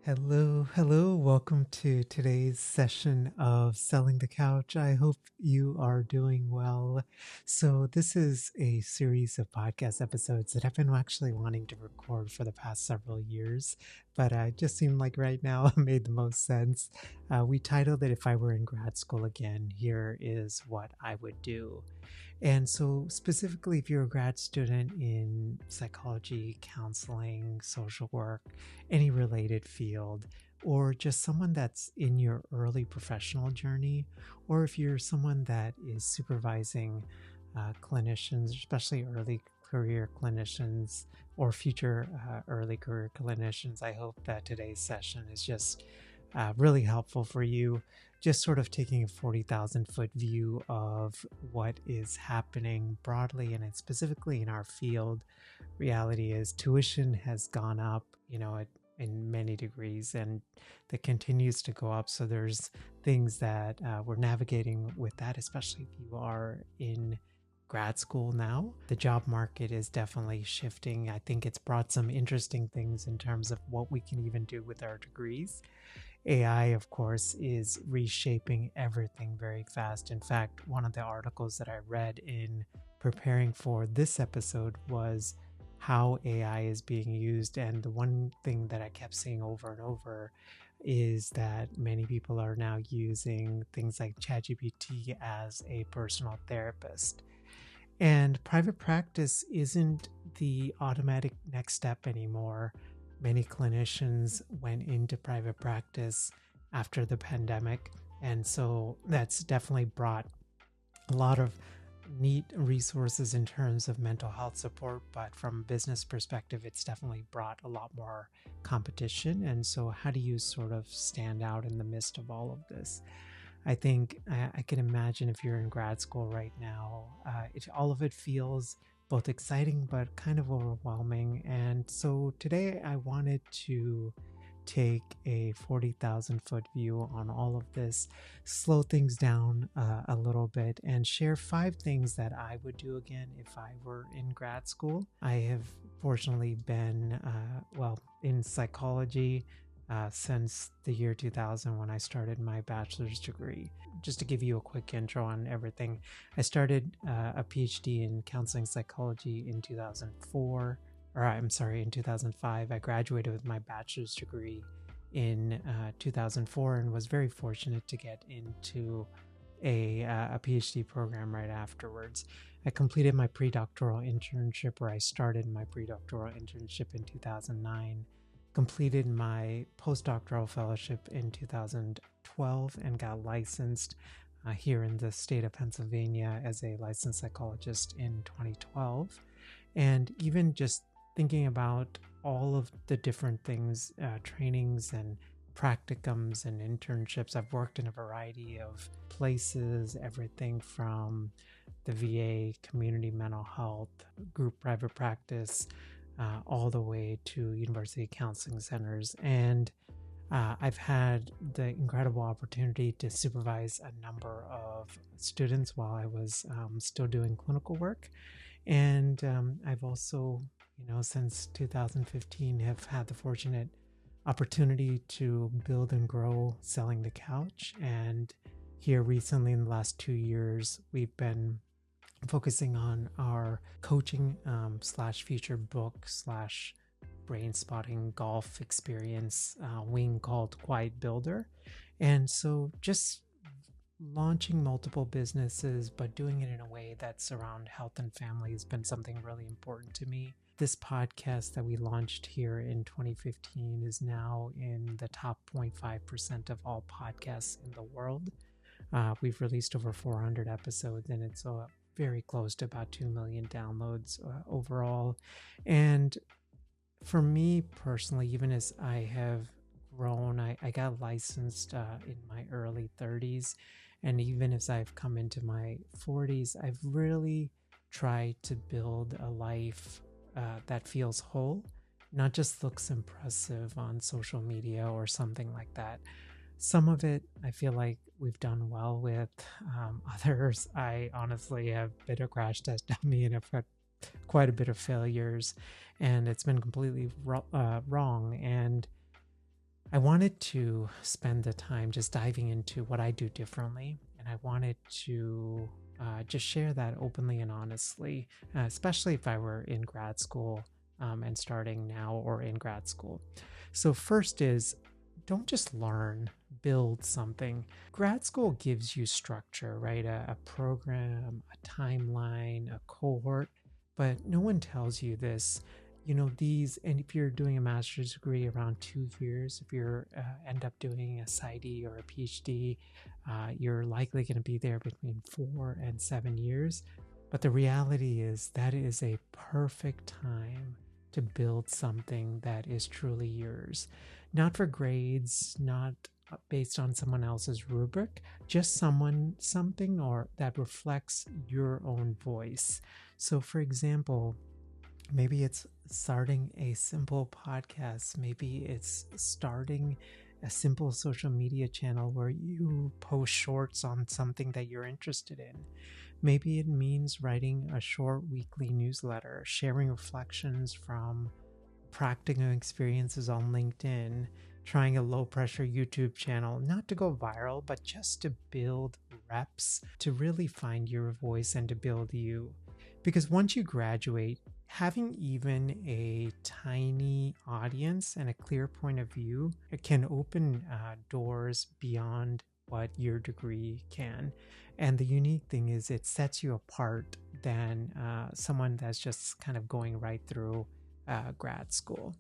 Hello. Welcome to today's session of Selling the Couch. I hope you are doing well. So, this is a series of podcast episodes that I've been actually wanting to record for the past several years, but it just seemed like right now it made the most sense. We titled it If I Were in Grad School Again, Here is What I Would Do. And so, specifically, if you're a grad student in psychology, counseling, social work, any related field, or just someone that's in your early professional journey, or if you're someone that is supervising clinicians, especially early career clinicians or future early career clinicians, I hope that today's session is just really helpful for you. Just sort of taking a 40,000 foot view of what is happening broadly and specifically in our field. Reality is tuition has gone up, in many degrees, and that continues to go up. So there's things that we're navigating with that, especially if you are in grad school now. The job market is definitely shifting. I think it's brought some interesting things in terms of what we can even do with our degrees. AI, of course, is reshaping everything very fast. In fact, one of the articles that I read in preparing for this episode was how AI is being used. And the one thing that I kept seeing over and over is that many people are now using things like ChatGPT as a personal therapist. And private practice isn't the automatic next step anymore. Many clinicians went into private practice after the pandemic. And so that's definitely brought a lot of neat resources in terms of mental health support. But from a business perspective, it's definitely brought a lot more competition. And so, how do you sort of stand out in the midst of all of this? I think I can imagine if you're in grad school right now, all of it feels both exciting but kind of overwhelming. And so today I wanted to take a 40,000 foot view on all of this, slow things down a little bit, and share 5 things that I would do again if I were in grad school. I have fortunately been, in psychology since the year 2000 when I started my bachelor's degree. Just to give you a quick intro on everything, I started a PhD in counseling psychology in 2004, in 2005. I graduated with my bachelor's degree in 2004 and was very fortunate to get into a PhD program right afterwards. I completed my pre-doctoral internship, or I started my pre-doctoral internship in 2009. Completed my postdoctoral fellowship in 2012 and got licensed here in the state of Pennsylvania as a licensed psychologist in 2012. And even just thinking about all of the different things, trainings and practicums and internships, I've worked in a variety of places, everything from the VA, community mental health, group private practice, all the way to university counseling centers. And I've had the incredible opportunity to supervise a number of students while I was still doing clinical work. And I've also, since 2015, have had the fortunate opportunity to build and grow Selling the Couch. And here recently, in the last 2 years, we've been focusing on our coaching slash feature book slash brain spotting golf experience wing called Quiet Builder. And so just launching multiple businesses, but doing it in a way that's around health and family has been something really important to me. This podcast that we launched here in 2015 is now in the top 0.5% of all podcasts in the world. We've released over 400 episodes, and it's very close to about 2 million downloads overall. And for me personally, even as I have grown, I got licensed in my early 30s. And even as I've come into my 40s, I've really tried to build a life that feels whole, not just looks impressive on social media or something like that. Some of it I feel like we've done well with. Others I honestly have been a crash test dummy and have had quite a bit of failures, and it's been completely wrong. And I wanted to spend the time just diving into what I do differently. And I wanted to just share that openly and honestly, especially if I were in grad school and starting now or in grad school. So, first is don't just learn, build something. Grad school gives you structure, right? A program, a timeline, a cohort, but no one tells you this. And if you're doing a master's degree, around 2 years, if you're end up doing a PsyD or a PhD, you're likely going to be there between 4 and 7 years. But the reality is that is a perfect time to build something that is truly yours, not for grades, not based on someone else's rubric, just something or that reflects your own voice. So, for example, maybe it's starting a simple podcast. Maybe it's starting a simple social media channel where you post shorts on something that you're interested in. Maybe it means writing a short weekly newsletter, sharing reflections from practical experiences on LinkedIn, trying a low pressure YouTube channel, not to go viral, but just to build reps, to really find your voice and to build you. Because once you graduate, having even a tiny audience and a clear point of view, it can open doors beyond what your degree can. And the unique thing is it sets you apart than someone that's just kind of going right through grad school.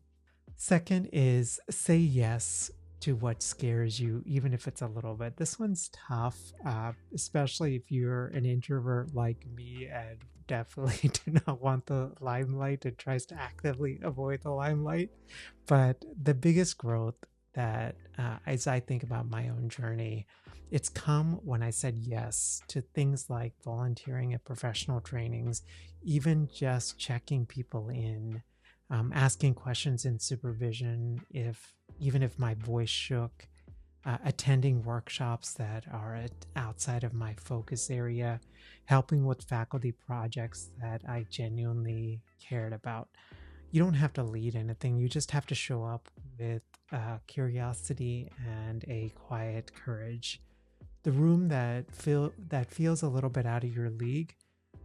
Second is say yes to what scares you, even if it's a little bit. This one's tough, especially if you're an introvert like me and definitely do not want the limelight and tries to actively avoid the limelight. But the biggest growth that, as I think about my own journey, it's come when I said yes to things like volunteering at professional trainings, even just checking people in, asking questions in supervision, even if my voice shook, attending workshops that are outside of my focus area, helping with faculty projects that I genuinely cared about. You don't have to lead anything. You just have to show up with curiosity and a quiet courage. The room that feels a little bit out of your league,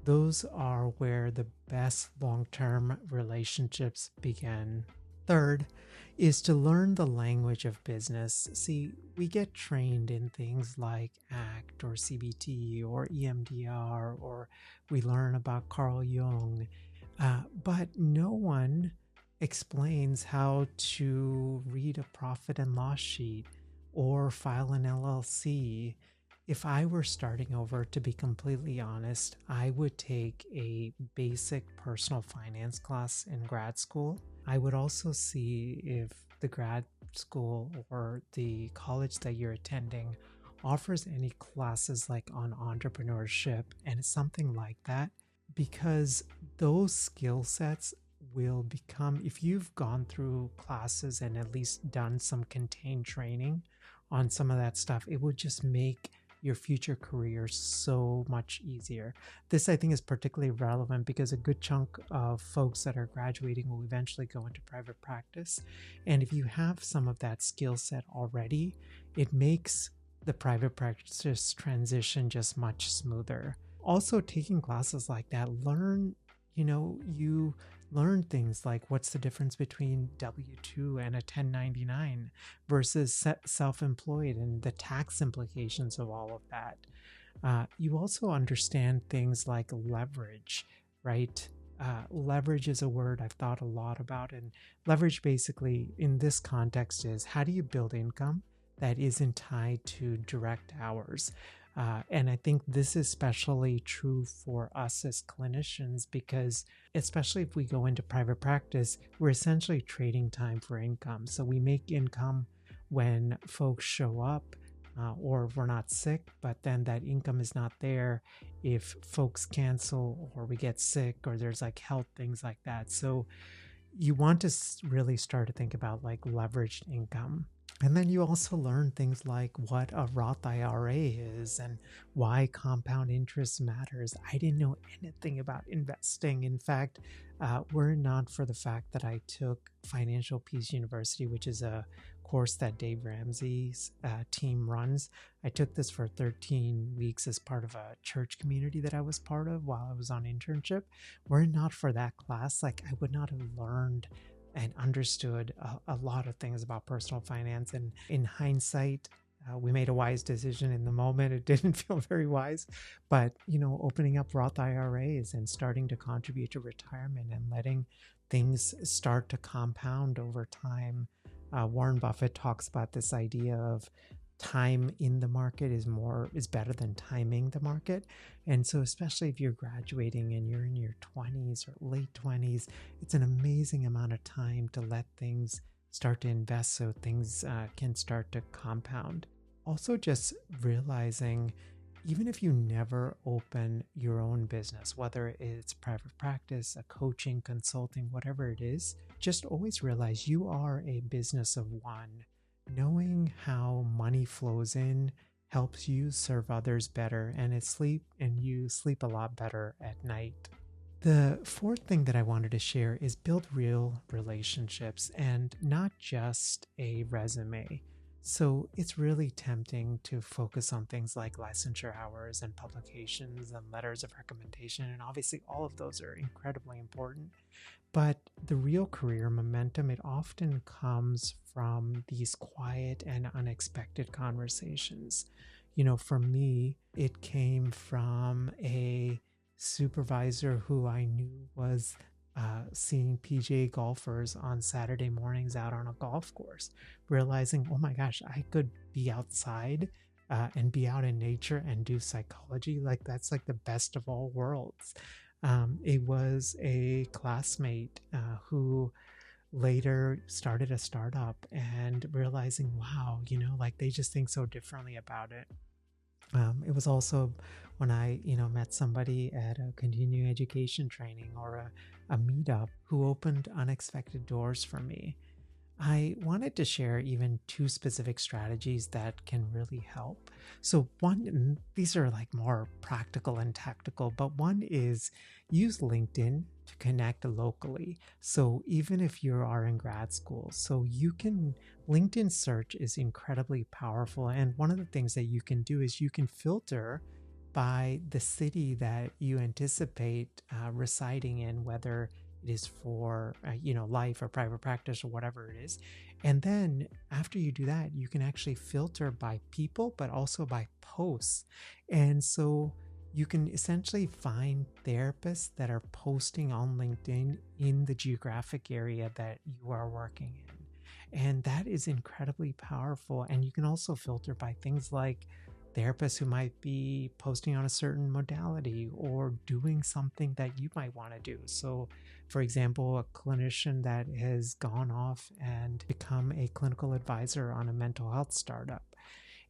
those are where the best long-term relationships begin. Third is to learn the language of business. See, we get trained in things like ACT or CBT or EMDR, or we learn about Carl Jung, but no one explains how to read a profit and loss sheet or file an LLC. If I were starting over, to be completely honest, I would take a basic personal finance class in grad school. I would also see if the grad school or the college that you're attending offers any classes like on entrepreneurship and something like that, because those skill sets will become, if you've gone through classes and at least done some contained training on some of that stuff, it would just make your future career so much easier. This, I think, is particularly relevant because a good chunk of folks that are graduating will eventually go into private practice. And if you have some of that skill set already, it makes the private practice transition just much smoother. Also, taking classes like that, you learn things like what's the difference between W-2 and a 1099 versus self-employed and the tax implications of all of that. You also understand things like leverage, right? Leverage is a word I've thought a lot about, and leverage basically in this context is how do you build income that isn't tied to direct hours? And I think this is especially true for us as clinicians because, especially if we go into private practice, we're essentially trading time for income. So we make income when folks show up or if we're not sick, but then that income is not there if folks cancel or we get sick or there's like health things like that. So you want to really start to think about like leveraged income. And then you also learn things like what a Roth IRA is and why compound interest matters. I didn't know anything about investing. In fact, were it not for the fact that I took Financial Peace University, which is a course that Dave Ramsey's team runs. I took this for 13 weeks as part of a church community that I was part of while I was on internship. Were it not for that class, like I would not have learned and understood a lot of things about personal finance. And in hindsight, we made a wise decision in the moment. It didn't feel very wise, but opening up Roth IRAs and starting to contribute to retirement and letting things start to compound over time. Warren Buffett talks about this idea of time in the market is better than timing the market. And so especially if you're graduating and you're in your 20s or late 20s, it's an amazing amount of time to let things start to invest so things can start to compound. Also, just realizing, even if you never open your own business, whether it's private practice, a coaching, consulting, whatever it is, just always realize you are a business of one. Knowing how money flows in helps you serve others better, and you sleep a lot better at night. The fourth thing that I wanted to share is build real relationships and not just a resume. So it's really tempting to focus on things like licensure hours and publications and letters of recommendation. And obviously all of those are incredibly important. But the real career momentum, it often comes from these quiet and unexpected conversations. For me, it came from a supervisor who I knew was seeing PGA golfers on Saturday mornings out on a golf course, realizing, oh my gosh, I could be outside and be out in nature and do psychology. Like that's like the best of all worlds. It was a classmate who later started a startup and realizing, wow, like they just think so differently about it. It was also when I, met somebody at a continuing education training or a meetup who opened unexpected doors for me. I wanted to share even 2 specific strategies that can really help. So one, these are like more practical and tactical, but one is use LinkedIn to connect locally. So even if you are in grad school, LinkedIn search is incredibly powerful. And one of the things that you can do is you can filter by the city that you anticipate residing in, whether it is for life or private practice or whatever it is. And then after you do that, you can actually filter by people, but also by posts. And so you can essentially find therapists that are posting on LinkedIn in the geographic area that you are working in. And that is incredibly powerful. And you can also filter by things like therapists who might be posting on a certain modality or doing something that you might want to do. So, for example, a clinician that has gone off and become a clinical advisor on a mental health startup.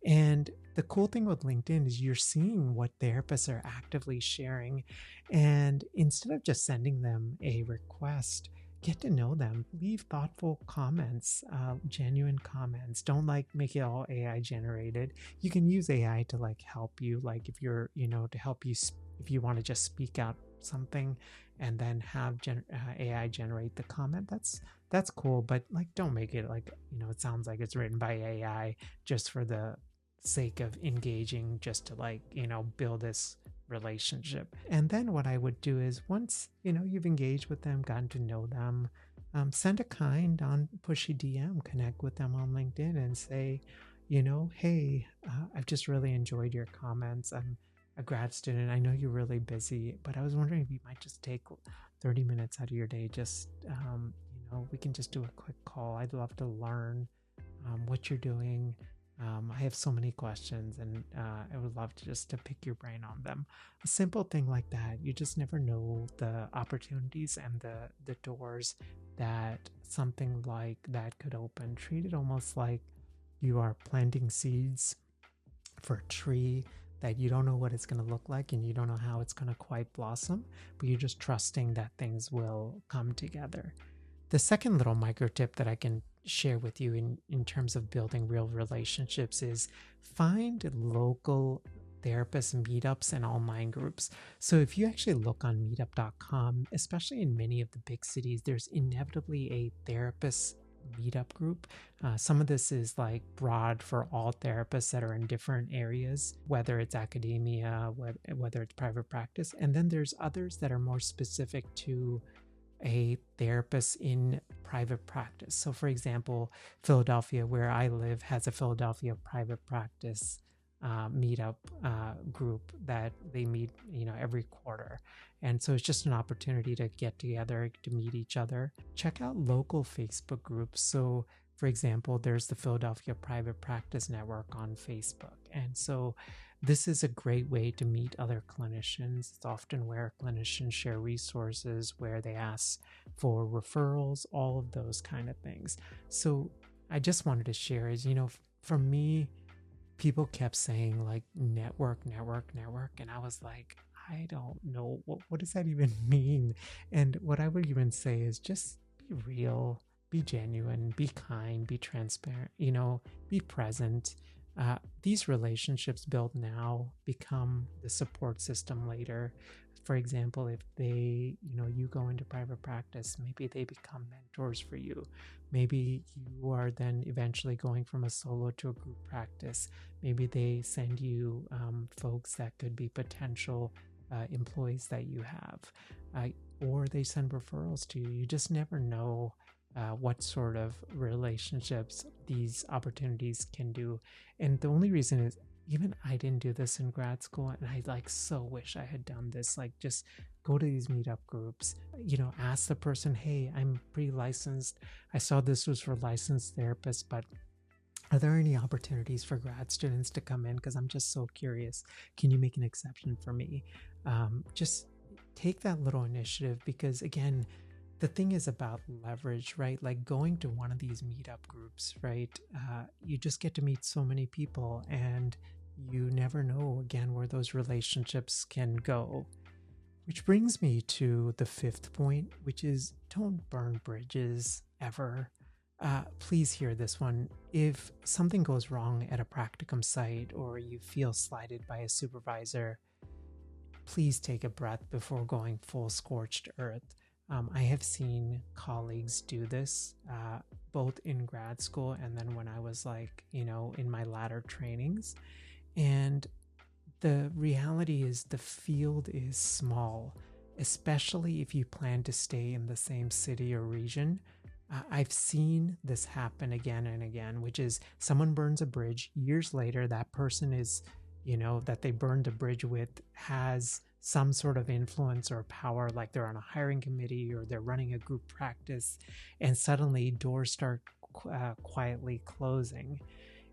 And the cool thing with LinkedIn is you're seeing what therapists are actively sharing. And instead of just sending them a request, get to know them, leave thoughtful comments, genuine comments. Don't make it all AI generated. You can use AI to help you, if you're, to help you, if you want to just speak out something and then have AI generate the comment. That's cool, but don't make it it sounds like it's written by AI just for the sake of engaging, just to build this relationship. And then what I would do is once you've engaged with them, gotten to know them, send a kind on pushy DM, connect with them on LinkedIn and say, hey, I've just really enjoyed your comments. I'm a grad student. I know you're really busy, but I was wondering if you might just take 30 minutes out of your day. Just we can just do a quick call. I'd love to learn what you're doing. I have so many questions and I would love to pick your brain on them. A simple thing like that, you just never know the opportunities and the doors that something like that could open. Treat it almost like you are planting seeds for a tree that you don't know what it's going to look like and you don't know how it's going to quite blossom, but you're just trusting that things will come together. The second little micro tip that I can share with you in terms of building real relationships is find local therapist meetups and online groups. So if you actually look on meetup.com, especially in many of the big cities, there's inevitably a therapist meetup group. Some of this is like broad for all therapists that are in different areas, whether it's academia, whether it's private practice. And then there's others that are more specific to a therapist in private practice. So, for example, Philadelphia, where I live, has a Philadelphia private practice meetup group that they meet, every quarter. And so it's just an opportunity to get together, to meet each other. Check out local Facebook groups. So, for example, there's the Philadelphia Private Practice Network on Facebook. And so this is a great way to meet other clinicians. It's often where clinicians share resources, where they ask for referrals, all of those kind of things. So I just wanted to share is, for me, people kept saying like network. And I was like, I don't know. What does that even mean? And what I would even say is just be real, be genuine, be kind, be transparent, be present. These relationships built now become the support system later. For example, if they, you go into private practice, maybe they become mentors for you. Maybe you are then eventually going from a solo to a group practice. Maybe they send you folks that could be potential employees that you have, or they send referrals to you. You just never know what sort of relationships these opportunities can do. And the only reason is, even I didn't do this in grad school, and I so wish I had done this. Just go to these meetup groups, ask the person, hey, I'm pre-licensed. I saw this was for licensed therapists, but are there any opportunities for grad students to come in? Because I'm just so curious. Can you make an exception for me? Just take that little initiative, because again, the thing is about leverage, right? Like going to one of these meetup groups, right? You just get to meet so many people, and you never know, again, where those relationships can go. Which brings me to the fifth point, which is don't burn bridges ever. Please hear this one. If something goes wrong at a practicum site, or you feel slighted by a supervisor, please take a breath before going full scorched earth. I have seen colleagues do this, both in grad school and then when I was in my latter trainings. And the reality is the field is small, especially if you plan to stay in the same city or region. I've seen this happen again and again, which is someone burns a bridge. Years later, that person is, that they burned the bridge with has some sort of influence or power, like they're on a hiring committee or they're running a group practice, and suddenly doors start quietly closing.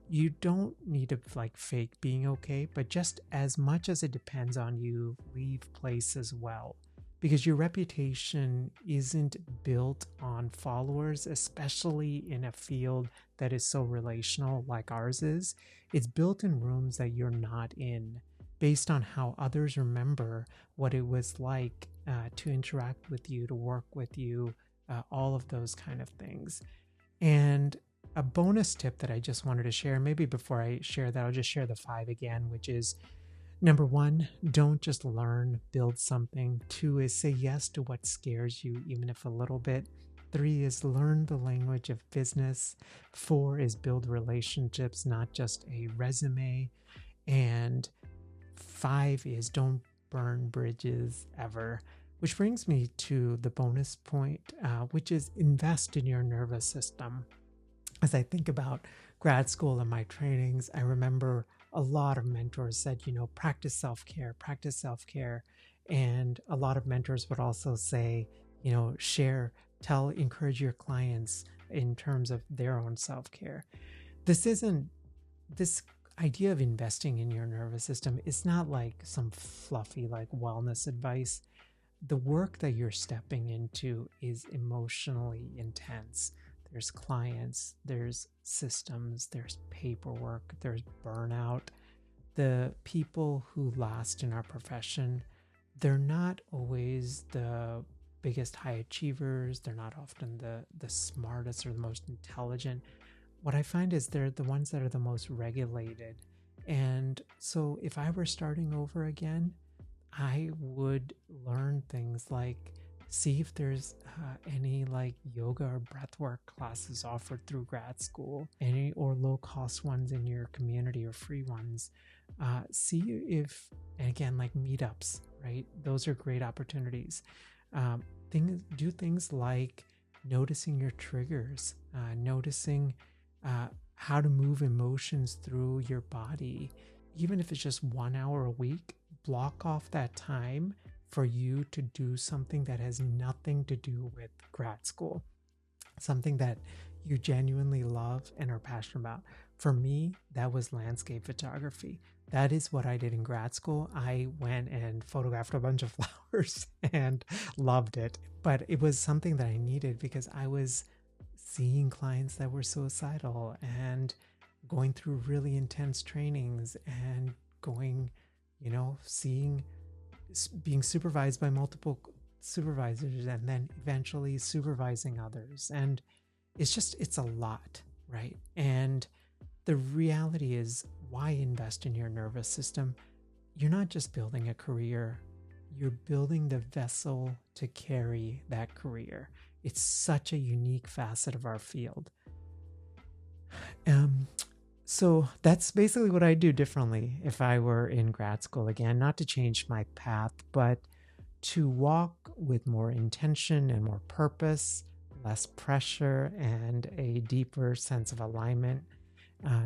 You don't need to fake being okay, but just as much as it depends on you, leave places well. Because your reputation isn't built on followers, especially in a field that is so relational like ours is. It's built in rooms that you're not in, based on how others remember what it was like to interact with you, to work with you, all of those kind of things. And a bonus tip that I just wanted to share, maybe before I share that, I'll just share the 5 again, which is number 1, don't just learn, build something. 2 is say yes to what scares you, even if a little bit. 3 is learn the language of business. 4 is build relationships, not just a resume. And 5 is don't burn bridges ever. Which brings me to the bonus point, which is invest in your nervous system. As I think about grad school and my trainings, I remember a lot of mentors said, practice self-care. And a lot of mentors would also say, encourage your clients in terms of their own self-care. This idea of investing in your nervous system is not like some fluffy wellness advice. The work that you're stepping into is emotionally intense. There's clients, there's systems, there's paperwork, there's burnout. The people who last in our profession, they're not always the biggest high achievers. They're not often the smartest or the most intelligent. What I find is they're the ones that are the most regulated. And so if I were starting over again, I would learn things like See if there's any like yoga or breathwork classes offered through grad school, any or low cost ones in your community or free ones. See if, and again, like meetups, right? Those are great opportunities. Do things like noticing your triggers, noticing how to move emotions through your body. Even if it's just 1 hour a week, block off that time for you to do something that has nothing to do with grad school, something that you genuinely love and are passionate about. For me, that was landscape photography. That is what I did in grad school. I went and photographed a bunch of flowers and loved it. But it was something that I needed because I was seeing clients that were suicidal and going through really intense trainings and going, seeing, being supervised by multiple supervisors and then eventually supervising others. And it's a lot, right? And the reality is, why invest in your nervous system? You're not just building a career, you're building the vessel to carry that career. It's such a unique facet of our field. So that's basically what I do differently if I were in grad school again, not to change my path, but to walk with more intention and more purpose, less pressure, and a deeper sense of alignment.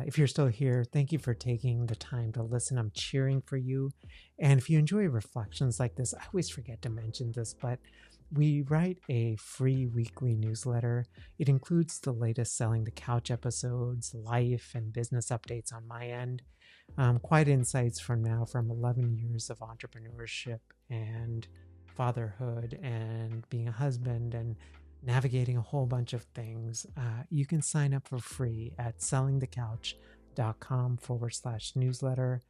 If you're still here, thank you for taking the time to listen. I'm cheering for you. And if you enjoy reflections like this, I always forget to mention this, but we write a free weekly newsletter. It includes the latest Selling the Couch episodes, life and business updates on my end, quiet insights from 11 years of entrepreneurship and fatherhood and being a husband and navigating a whole bunch of things. You can sign up for free at sellingthecouch.com/newsletter.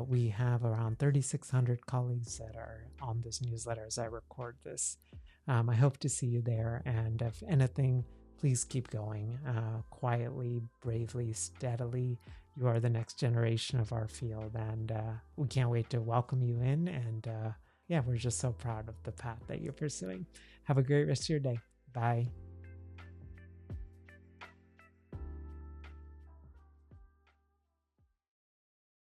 We have around 3,600 colleagues that are on this newsletter as I record this. I hope to see you there. And if anything, please keep going quietly, bravely, steadily. You are the next generation of our field. And we can't wait to welcome you in. And we're just so proud of the path that you're pursuing. Have a great rest of your day. Bye.